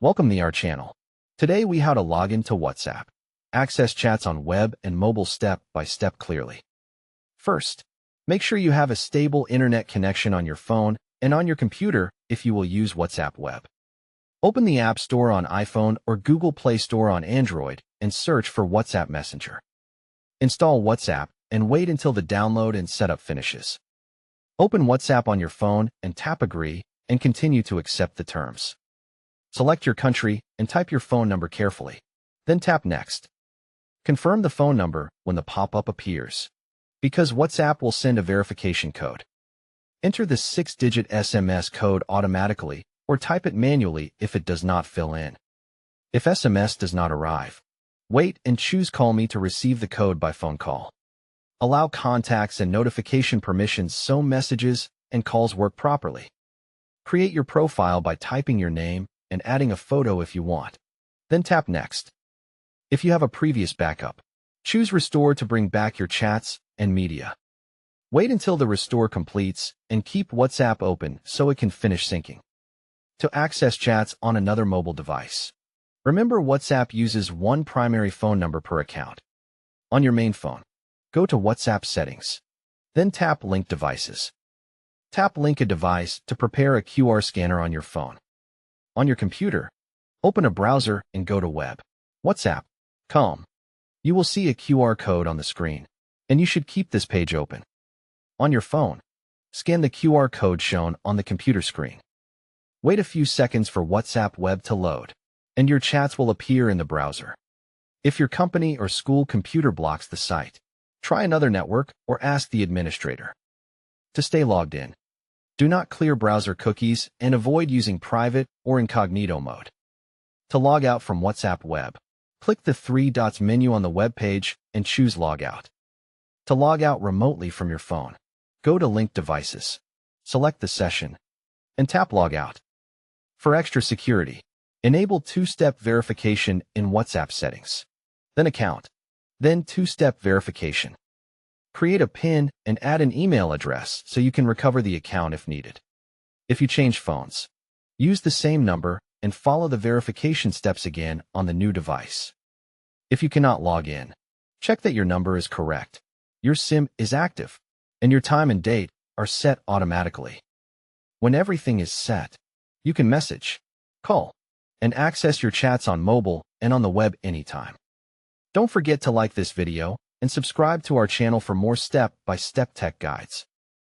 Welcome to our channel. Today we how to log into WhatsApp. Access chats on web and mobile step by step clearly. First, make sure you have a stable internet connection on your phone and on your computer if you will use WhatsApp Web. Open the App Store on iPhone or Google Play Store on Android and search for WhatsApp Messenger. Install WhatsApp and wait until the download and setup finishes. Open WhatsApp on your phone and tap Agree and continue to accept the terms. Select your country and type your phone number carefully. Then tap Next. Confirm the phone number when the pop-up appears, because WhatsApp will send a verification code. Enter the 6-digit SMS code automatically or type it manually if it does not fill in. If SMS does not arrive, wait and choose Call Me to receive the code by phone call. Allow contacts and notification permissions so messages and calls work properly. Create your profile by typing your name and adding a photo if you want. Then tap Next. If you have a previous backup, choose Restore to bring back your chats and media. Wait until the restore completes and keep WhatsApp open so it can finish syncing. To access chats on another mobile device, remember WhatsApp uses one primary phone number per account. On your main phone, go to WhatsApp Settings. Then tap Link Devices. Tap Link a device to prepare a QR scanner on your phone. On your computer, open a browser and go to Web. WhatsApp.com. You will see a QR code on the screen, and you should keep this page open. On your phone, scan the QR code shown on the computer screen. Wait a few seconds for WhatsApp Web to load, and your chats will appear in the browser. If your company or school computer blocks the site, try another network or ask the administrator. To stay logged in, do not clear browser cookies and avoid using private or incognito mode. To log out from WhatsApp Web, click the three dots menu on the web page and choose Log Out. To log out remotely from your phone, go to Link Devices, select the session, and tap Log Out. For extra security, enable two-step verification in WhatsApp settings, then Account, then two-step verification. Create a PIN and add an email address so you can recover the account if needed. If you change phones, use the same number and follow the verification steps again on the new device. If you cannot log in, check that your number is correct, your SIM is active, and your time and date are set automatically. When everything is set, you can message, call, and access your chats on mobile and on the web anytime. Don't forget to like this video and subscribe to our channel for more step-by-step tech guides.